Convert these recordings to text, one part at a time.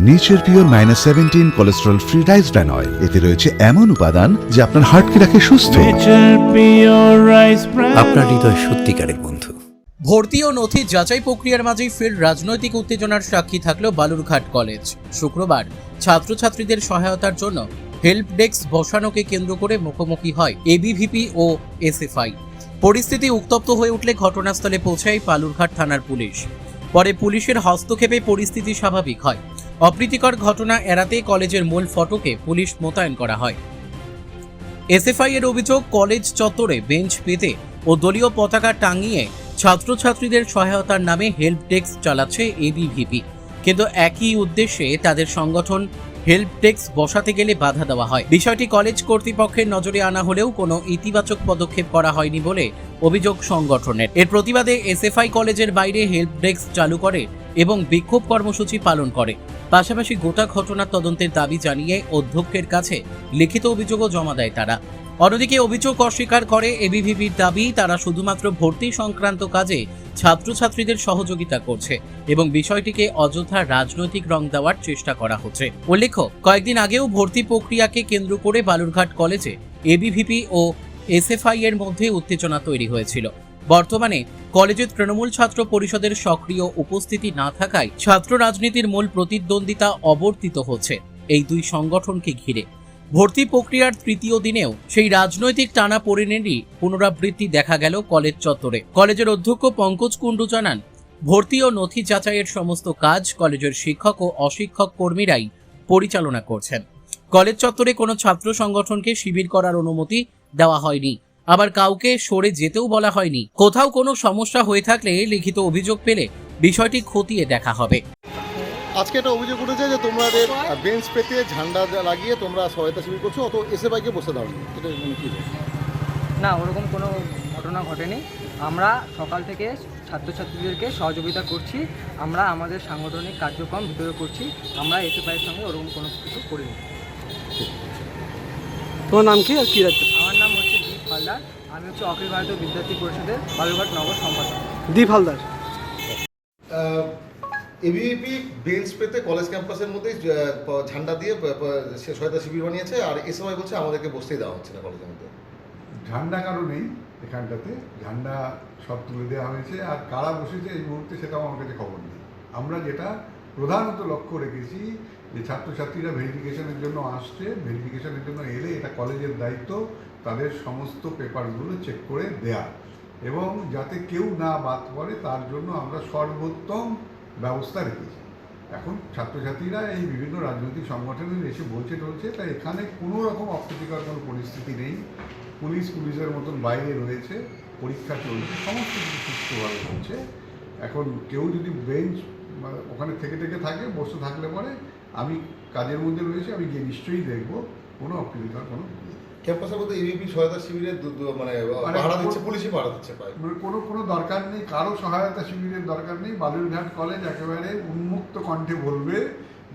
Nature pure -17 cholesterol free rice bran oil, এতে রয়েছে এমন উপাদান যা আপনার হার্টকে রাখে সুস্থ। আপনার হৃদয় সত্যিকারের বন্ধু। ভর্তি ও নথি যাচাই প্রক্রিয়ার মাঝেই ফের রাজনৈতিক উত্তেজনার সাক্ষী থাকল বালুরঘাট কলেজ। শুক্রবার ছাত্রছাত্রীদের সহায়তার জন্য হেল্প ডেস্ক বসানোকে কেন্দ্র করে মুখোমুখি হয় এবিভিপি ও এসএফআই। পরিস্থিতি উত্তপ্ত হয়ে উঠলে ঘটনাস্থলে পৌঁছায় বালুরঘাট থানার পুলিশ। পরে পুলিশের হস্তক্ষেপে পরিস্থিতি স্বাভাবিক হয়। অপ্রীতিকর ঘটনা এড়াতে কলেজের মূল ফটকে পুলিশ মোতায়েন করা হয়। এসএফআই এর অভিযোগ, কলেজ চত্বরে বেঞ্চ পেতে ও দলীয় পতাকা টাঙিয়ে ছাত্রছাত্রীদের সহায়তার নামে হেল্প ডেস্ক চালাচ্ছে এবিভিপি, কিন্তু একই উদ্দেশ্যে তাদের সংগঠন হেল্প ডেস্ক বসাতে গেলে বাধা দেওয়া হয়। বিষয়টি কলেজ কর্তৃপক্ষের নজরে আনা হলেও কোনো ইতিবাচক পদক্ষেপ করা হয়নি বলে অভিযোগ সংগঠনের। এর প্রতিবাদে এসএফআই কলেজের বাইরে হেল্প ডেস্ক চালু করে এবং বিক্ষোভ কর্মসূচি পালন করে। পাশাপাশি গোটা ঘটনার তদন্তের দাবি জানিয়ে অধ্যক্ষের কাছে লিখিত অভিযোগও জমা দেয় তারা। অন্যদিকে অভিযোগ অস্বীকার করে এবিভিপির দাবি, তারা শুধুমাত্র ভর্তি সংক্রান্ত কাজে ছাত্রছাত্রীদের সহযোগিতা করছে এবং বিষয়টিকে অযথা রাজনৈতিক রং দেওয়ার চেষ্টা করা হচ্ছে। উল্লেখ্য, কয়েকদিন আগেও ভর্তি প্রক্রিয়াকে কেন্দ্র করে বালুরঘাট কলেজে এবিভিপি ও এসএফআই এর মধ্যে উত্তেজনা তৈরি হয়েছিল। বর্তমানে কলেজের তৃণমূল ছাত্র পরিষদের সক্রিয় উপস্থিতি না থাকায় ছাত্র রাজনীতির মূল প্রতিদ্বন্দ্বিতা অবর্তিত হচ্ছে এই দুই সংগঠনকে ঘিরে। ভর্তি প্রক্রিয়ার তৃতীয় দিনেও সেই রাজনৈতিক টানাপোড়েনেরই পুনরাবৃত্তি দেখা গেল কলেজ চত্বরে। কলেজের অধ্যক্ষ পঙ্কজ কুণ্ডু জানান, ভর্তি ও নথি যাচাইয়ের সমস্ত কাজ কলেজের শিক্ষক ও অশিক্ষক কর্মীরাই পরিচালনা করছেন। কলেজ চত্বরে কোনো ছাত্র সংগঠনকে শিবির করার অনুমতি দেওয়া হয়নি, আবার কাউকে সরে যেতেও বলা হয়নি। কোথাও কোনো সমস্যা হয়ে থাকলে লিখিত অভিযোগ পেলে বিষয়টি খতিয়ে দেখা হবে। আজকে একটা অভিযোগ উঠেছে যে তোমাদের বেঞ্চ পেতে ঝান্ডা লাগিয়ে তোমরা সহায়তা শিবির করছো, অত এসএফআইকে বসে দাও। এটা কি? না, ওরকম কোনো ঘটনা ঘটেনি। আমরা সকাল থেকে ছাত্রছাত্রীদেরকে সহযোগিতা করছি, আমরা আমাদের সাংগঠনিক কার্যক্রম ভিতরে করছি, আমরা এসএফআইয়ের সঙ্গে ওরকম কোনো কিছু করিনি। তোমার নাম কি আর কি রাখছো? আমার নাম হচ্ছে দীপ হালদার, আমি হচ্ছে অখিল ভারতীয় বিদ্যার্থী পরিষদের বালুরঘাট নগর সম্পাদক। দীপ হালদার। এবিভিপি বেঞ্চ পেতে কলেজ ক্যাম্পাসের মধ্যে ঝান্ডা দিয়ে সহায়তা শিবির বানিয়েছে, আর এসএফআই বলছে আমাদেরকে বসতেই দেওয়া হচ্ছে না কলেজের মধ্যে। ঝান্ডা কারো নেই এখানটাতে, ঝান্ডা সব তুলে দেওয়া হয়েছে, আর কারা বসেছে এই মুহূর্তে সেটাও আমার কাছে খবর নেই। আমরা যেটা প্রধানত লক্ষ্য রেখেছি যে ছাত্রছাত্রীরা ভেরিফিকেশনের জন্য আসছে, ভেরিফিকেশনের জন্য এলে এটা কলেজের দায়িত্ব তাদের সমস্ত পেপারগুলো চেক করে দেয়া এবং যাতে কেউ না বাদ পড়ে তার জন্য আমরা সর্বোত্তম ব্যবস্থা রেখেছি। এখন ছাত্রছাত্রীরা এই বিভিন্ন রাজনৈতিক সংগঠনে এসে বলছে, তাই এখানে কোনো রকম অপ্রীতিকর কোনো পরিস্থিতি নেই। পুলিশের মতন বাইরে রয়েছে, পরীক্ষা চলছে, সমস্ত কিছু সুস্থভাবে চলছে। এখন কেউ যদি বেঞ্চ ওখানে থেকে থাকে, বসে থাকলে পরে আমি কাজের মধ্যে রয়েছে, আমি গিয়ে নিশ্চয়ই দেখবো কোনো অপ্রীতিকর কোনো ক্যাম্পাসের মধ্যে এবিভি সহায়তা শিবিরের মানে পাহারা দিচ্ছে, পুলিশই পাহারা দিচ্ছে প্রায়। কোনো দরকার নেই, কারো সহায়তা শিবিরের দরকার নেই। বালুরঘাট কলেজ একেবারে উন্মুক্ত কণ্ঠে বলবে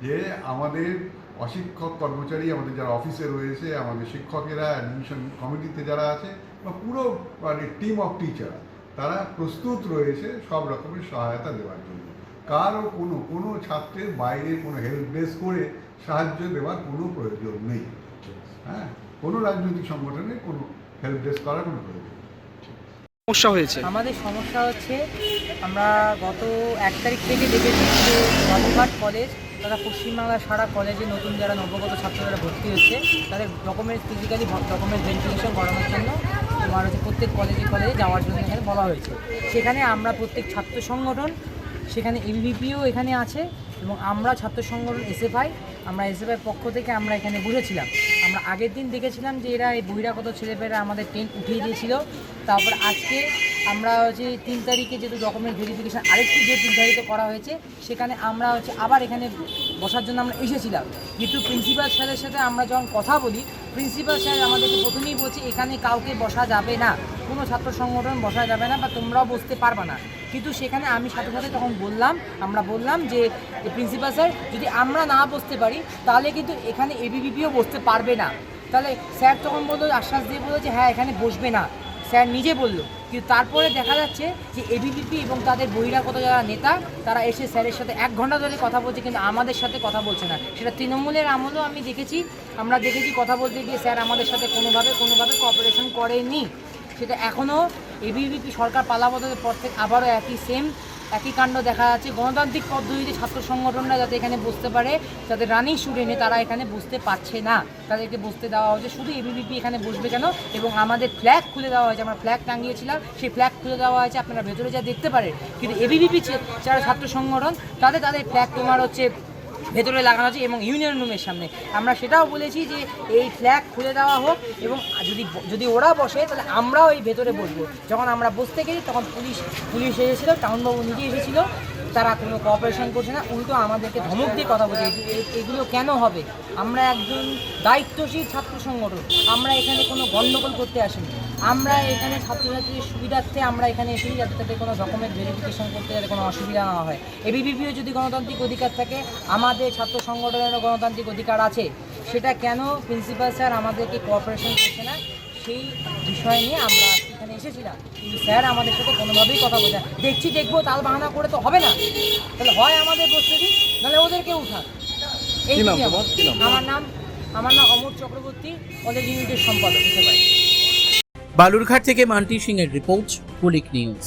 যে আমাদের অশিক্ষক কর্মচারী, আমাদের যারা অফিসে রয়েছে, আমাদের শিক্ষকেরা, অ্যাডমিশন কমিটিতে যারা আছে বা পুরো মানে টিম অফ টিচার, তারা প্রস্তুত রয়েছে সব রকমের সহায়তা দেওয়ার জন্য। কারও কোনো ছাত্রের বাইরে কোনো হেল্প ডেস্ক করে সাহায্য দেওয়ার কোনো প্রয়োজন নেই। হ্যাঁ, কোনো রাজনৈতিক সংগঠনে কোনো হেল্প ডেস্ক করার কোনো প্রয়োজন নেই। সমস্যা হয়েছে, আমাদের সমস্যা হচ্ছে, আমরা গত 1 তারিখ থেকে দেখেছি যে বালুরঘাট কলেজ তারা পশ্চিমবাংলার সারা কলেজে নতুন যারা নবগত ছাত্ররা ভর্তি হচ্ছে তাদের ডকুমেন্টস ফিজিক্যালি ডকুমেন্ট ভেরিফিকেশন করানোর জন্য তোমার হচ্ছে প্রত্যেক কলেজে যাওয়ার জন্য এখানে বলা হয়েছে। সেখানে আমরা প্রত্যেক ছাত্র সংগঠন, সেখানে এবিভিপিও এখানে আছে এবং আমরা ছাত্র সংগঠন এসএফআই, আমরা এসএফআইয়ের পক্ষ থেকে আমরা এখানে বসেছিলাম। আমরা আগের দিন দেখেছিলাম যে এরা এই বহিরাগত ছেলেপেলেরা আমাদের টেন্ট উঠিয়ে দিয়েছিল। তারপর আজকে আমরা হচ্ছে 3 তারিখে যেহেতু ডকুমেন্ট ভেরিফিকেশান আরেকটি যে নির্ধারিত করা হয়েছে, সেখানে আমরা হচ্ছে আবার এখানে বসার জন্য আমরা এসেছিলাম। কিন্তু প্রিন্সিপাল স্যারের সাথে আমরা যখন কথা বলি, প্রিন্সিপাল স্যার আমাদেরকে প্রথমেই বলছে এখানে কাউকে বসা যাবে না, কোনো ছাত্র সংগঠন বসা যাবে না বা তোমরাও বসতে পারবে না। কিন্তু সেখানে আমি সাথে তখন আমরা বললাম যে প্রিন্সিপাল স্যার, যদি আমরা না বসতে পারি তাহলে কিন্তু এখানে এবিভিপিও বসতে পারবে না। তাহলে স্যার তখন বললো, আশ্বাস দিয়ে বললো যে হ্যাঁ এখানে বসবে না। স্যার নিজে বললো কিন্তু তারপরে দেখা যাচ্ছে যে এবিভিপি এবং তাদের বহিরাগত যারা নেতা তারা এসে স্যারের সাথে 1 ঘন্টা ধরে কথা বলছে, কিন্তু আমাদের সাথে কথা বলছে না। সেটা তৃণমূলের আমলেও আমরা দেখেছি কথা বলতে গিয়ে স্যার আমাদের সাথে কোনোভাবে কোঅপারেশন করেনি। সেটা এখনও এবিভিপি সরকার পালাবদলের পর থেকে আবারও একই কাণ্ড দেখা যাচ্ছে। গণতান্ত্রিক পদ্ধতিতে ছাত্র সংগঠনরা যাতে এখানে বসতে পারে, যাতে রানিং স্টুডেন্টে তারা এখানে বসতে পারছে না, তাদেরকে বসতে দেওয়া হয়েছে। শুধু এবিভিপি এখানে বসবে কেন, এবং আমাদের ফ্ল্যাগ খুলে দেওয়া হয়েছে, আমরা ফ্ল্যাগ টাঙিয়েছিলাম, সেই ফ্ল্যাগ খুলে দেওয়া হয়েছে, আপনারা ভেতরে যা দেখতে পারেন। কিন্তু এবিভিপি যারা ছাত্র সংগঠন তাদের ফ্ল্যাগ তোমার হচ্ছে ভেতরে লাগানো আছে এবং ইউনিয়ন রুমের সামনে। আমরা সেটাও বলেছি যে এই ফ্ল্যাগ খুলে দেওয়া হোক, এবং যদি ওরা বসে তাহলে আমরাও এই ভেতরে বসবো। যখন আমরা বসতে গেছি তখন পুলিশ এসেছিলো, টাউনবাবু নিজে এসেছিলো, তারা কোনো কোঅপারেশন করছে না, উল্টো আমাদেরকে ধমক দিয়ে কথা বলছে। এগুলো কেন হবে? আমরা একজন দায়িত্বশীল ছাত্র সংগঠন, আমরা এখানে কোনো গণ্ডগোল করতে আসিনি। আমরা এখানে ছাত্রছাত্রীর সুবিধার্থে আমরা এখানে এসেছি, যাতে তাদের কোনো ডকুমেন্ট ভেরিফিকেশন করতে যাতে কোনো অসুবিধা না হয়। এবিভিপিও যদি গণতান্ত্রিক অধিকার থাকে, আমাদের ছাত্র সংগঠনেরও গণতান্ত্রিক অধিকার আছে। সেটা কেন প্রিন্সিপাল স্যার আমাদেরকে কোঅপারেশন করছে না, সেই বিষয় নিয়ে আমরা এখানে এসেছিলাম। কিন্তু স্যার আমাদের সাথে কোনোভাবেই কথা বলছে না। দেখবো তাল বাহানা করে তো হবে না, তাহলে হয় আমাদের বসতে দিন, নাহলে ওদেরকে উঠান। আমার নাম অমর চক্রবর্তী, কলেজ ইউনিটের সম্পাদক হিসেবে। বালুরঘাট থেকে মান্টি সিং এর রিপোর্ট, কুলিক নিউজ।